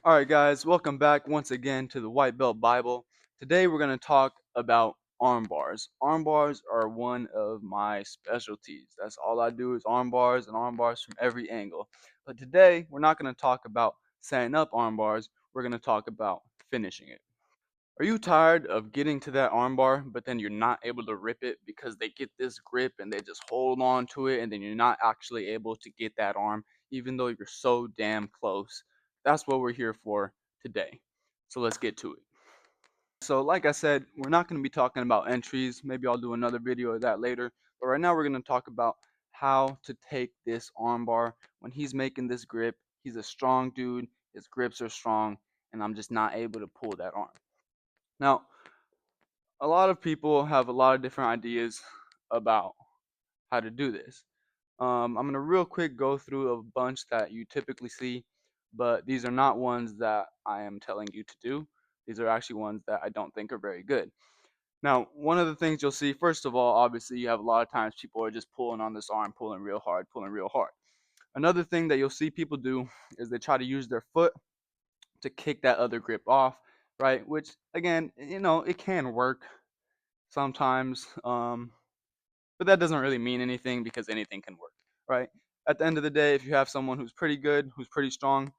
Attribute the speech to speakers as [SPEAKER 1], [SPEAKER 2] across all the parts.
[SPEAKER 1] Alright guys, welcome back once again to the White Belt Bible. Today we're going to talk about arm bars. Arm bars are one of my specialties. That's all I do is arm bars and arm bars from every angle. But today we're not going to talk about setting up arm bars, we're going to talk about finishing it. Are you tired of getting to that arm bar, but then you're not able to rip it because they get this grip and they just hold on to it and then you're not actually able to get that arm even though you're so damn close? That's what we're here for today. So let's get to it. So like I said, we're not going to be talking about entries. Maybe I'll do another video of that later. But right now we're going to talk about how to take this arm bar when he's making this grip. He's a strong dude. His grips are strong and I'm just not able to pull that arm. Now, a lot of people have a lot of different ideas about how to do this. I'm going to real quick go through a bunch that you typically see, but these are not ones that I am telling you to do. These are actually ones that I don't think are very good. Now, one of the things you'll see, first of all, obviously you have a lot of times people are just pulling on this arm, pulling real hard, pulling real hard. Another thing that you'll see people do is they try to use their foot to kick that other grip off, right? Which, again, it can work sometimes. But that doesn't really mean anything because anything can work, right? At the end of the day, if you have someone who's pretty good, who's pretty strong,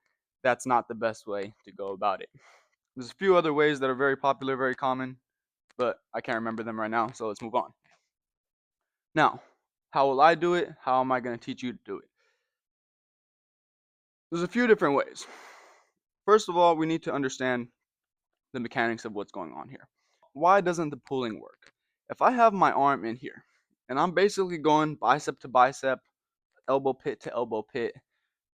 [SPEAKER 1] that's not the best way to go about it. There's a few other ways that are very popular, very common, but I can't remember them right now, so let's move on. Now, how will I do it? How am I going to teach you to do it? There's a few different ways. First of all, we need to understand the mechanics of what's going on here. Why doesn't the pulling work? If I have my arm in here, and I'm basically going bicep to bicep, elbow pit to elbow pit.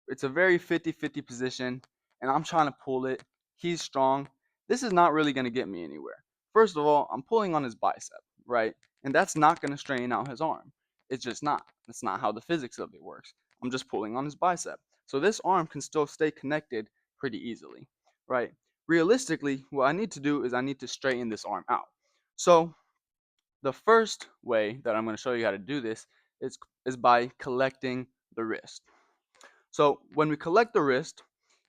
[SPEAKER 1] It's a very 50-50 position, and I'm trying to pull it. He's strong. This is not really going to get me anywhere. First of all, I'm pulling on his bicep, right? And that's not going to strain out his arm. It's just not. That's not how the physics of it works. I'm just pulling on his bicep. So this arm can still stay connected pretty easily, right? Realistically, what I need to do is I need to straighten this arm out. So the first way that I'm going to show you how to do this is by collecting the wrist. So when we collect the wrist,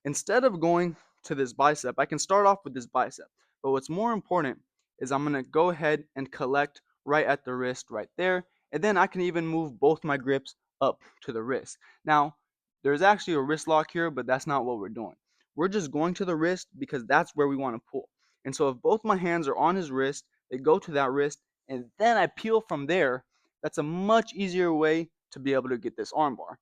[SPEAKER 1] instead of going to this bicep, I can start off with this bicep. But what's more important is I'm going to go ahead and collect right at the wrist right there. And then I can even move both my grips up to the wrist. Now, there's actually a wrist lock here, but that's not what we're doing. We're just going to the wrist because that's where we want to pull. And so if both my hands are on his wrist, they go to that wrist, and then I peel from there. That's a much easier way to be able to get this armbar.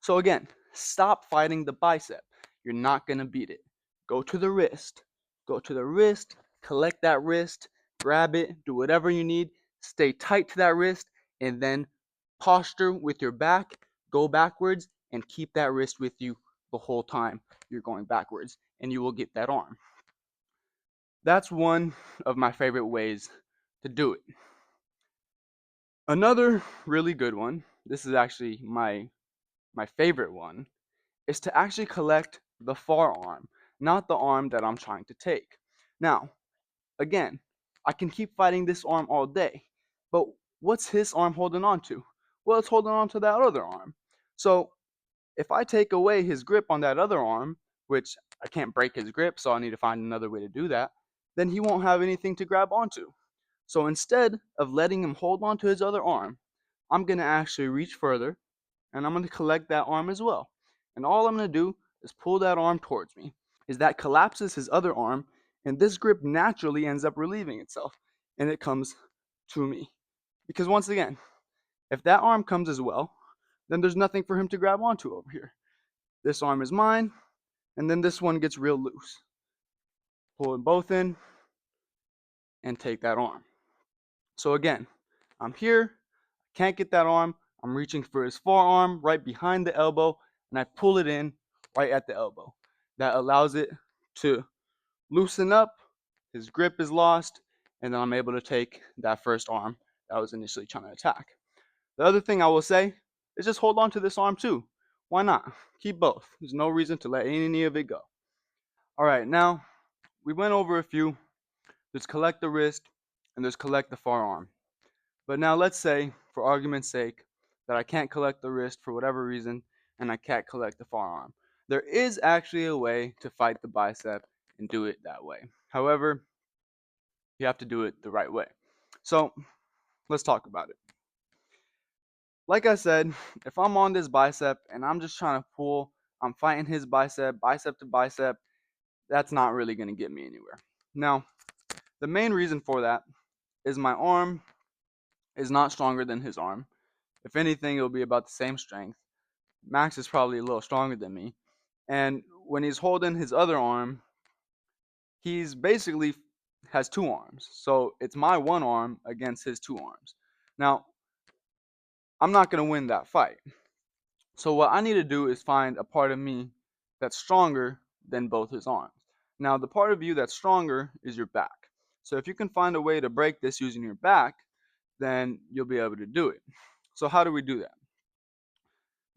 [SPEAKER 1] So again, stop fighting the bicep. You're not going to beat it. Go to the wrist. Go to the wrist, collect that wrist, grab it, do whatever you need, stay tight to that wrist, and then posture with your back, go backwards, and keep that wrist with you the whole time you're going backwards, and you will get that arm. That's one of my favorite ways to do it. Another really good one, this is actually my favorite one, is to actually collect the forearm, not the arm that I'm trying to take. Now, again, I can keep fighting this arm all day, but what's his arm holding on to? Well, it's holding on to that other arm. So if I take away his grip on that other arm, which I can't break his grip, so I need to find another way to do that, then he won't have anything to grab onto. So instead of letting him hold on to his other arm, I'm going to actually reach further and I'm going to collect that arm as well. And all I'm going to do is pull that arm towards me. Is that collapses his other arm, and this grip naturally ends up relieving itself, and it comes to me. Because once again, if that arm comes as well, then there's nothing for him to grab onto over here. This arm is mine, and then this one gets real loose. Pull them both in, and take that arm. So again, I'm here, can't get that arm, I'm reaching for his forearm right behind the elbow, and I pull it in right at the elbow. That allows it to loosen up, his grip is lost, and then I'm able to take that first arm that I was initially trying to attack. The other thing I will say is just hold on to this arm too. Why not? Keep both. There's no reason to let any of it go. All right, now we went over a few. There's collect the wrist and there's collect the forearm. But now let's say, for argument's sake, that I can't collect the wrist for whatever reason and I can't collect the forearm. There is actually a way to fight the bicep and do it that way. However, you have to do it the right way. So let's talk about it. Like I said, if I'm on this bicep and I'm just trying to pull, I'm fighting his bicep, bicep to bicep, that's not really going to get me anywhere. Now, the main reason for that is my arm is not stronger than his arm. If anything, it'll be about the same strength. Max is probably a little stronger than me. And when he's holding his other arm, he's basically has two arms. So it's my one arm against his two arms. Now, I'm not going to win that fight. So what I need to do is find a part of me that's stronger than both his arms. Now, the part of you that's stronger is your back. So if you can find a way to break this using your back, then you'll be able to do it. So how do we do that?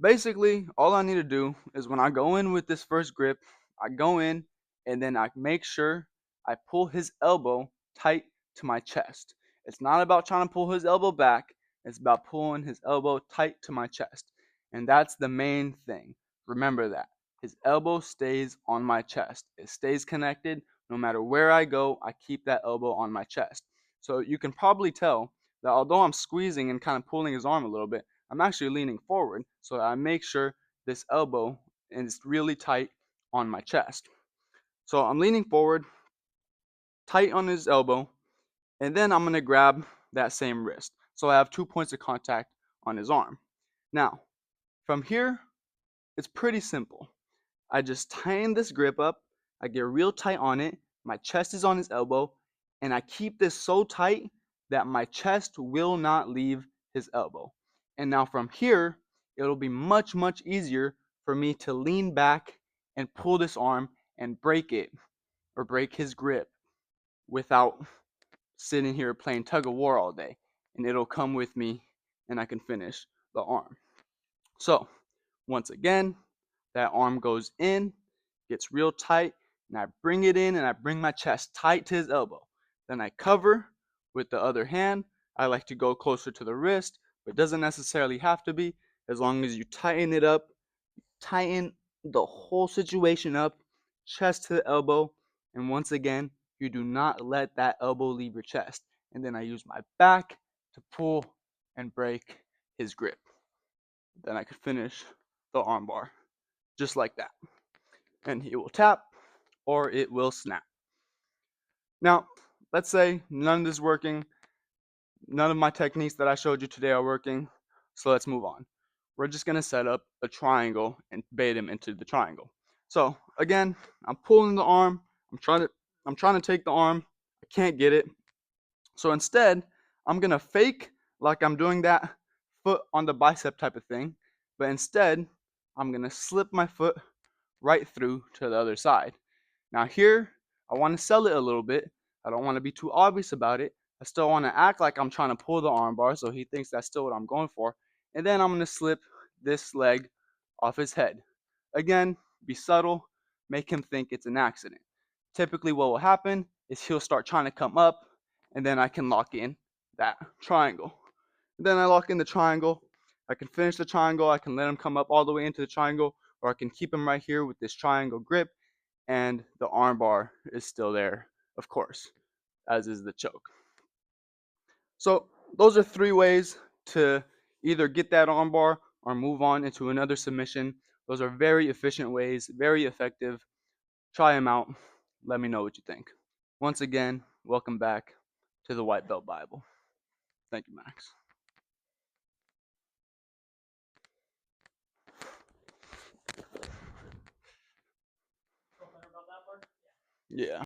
[SPEAKER 1] Basically, all I need to do is when I go in with this first grip, I go in and then I make sure I pull his elbow tight to my chest. It's not about trying to pull his elbow back, it's about pulling his elbow tight to my chest. And that's the main thing. Remember that. His elbow stays on my chest. It stays connected. No matter where I go, I keep that elbow on my chest. So you can probably tell that although I'm squeezing and kind of pulling his arm a little bit, I'm actually leaning forward so I make sure this elbow is really tight on my chest. So I'm leaning forward, tight on his elbow, and then I'm going to grab that same wrist. So I have 2 points of contact on his arm. Now, from here, it's pretty simple. I just tighten this grip up, I get real tight on it, my chest is on his elbow, and I keep this so tight that my chest will not leave his elbow. And now from here, it'll be much, much easier for me to lean back and pull this arm and break it or break his grip without sitting here playing tug of war all day. And it'll come with me and I can finish the arm. So, once again, that arm goes in, gets real tight, and I bring it in and I bring my chest tight to his elbow. Then I cover with the other hand. I like to go closer to the wrist, but it doesn't necessarily have to be. As long as you tighten it up, tighten the whole situation up, chest to the elbow, and once again, you do not let that elbow leave your chest. And then I use my back to pull and break his grip. Then I could finish the armbar just like that. And it will tap or it will snap. Now, let's say none of this is working. None of my techniques that I showed you today are working. So let's move on. We're just going to set up a triangle and bait him into the triangle. So again, I'm pulling the arm. I'm trying to take the arm. I can't get it. So instead, I'm going to fake like I'm doing that foot on the bicep type of thing. But instead, I'm going to slip my foot right through to the other side. Now here, I want to sell it a little bit. I don't want to be too obvious about it. I still want to act like I'm trying to pull the armbar so he thinks that's still what I'm going for. And then I'm going to slip this leg off his head. Again, be subtle, make him think it's an accident. Typically what will happen is he'll start trying to come up and then I can lock in that triangle. And then I lock in the triangle. I can finish the triangle. I can let him come up all the way into the triangle, or I can keep him right here with this triangle grip, and the armbar is still there, of course, as is the choke. So those are 3 ways to either get that armbar or move on into another submission. Those are very efficient ways, very effective. Try them out. Let me know what you think. Once again, welcome back to the White Belt Bible. Thank you, Max. Yeah.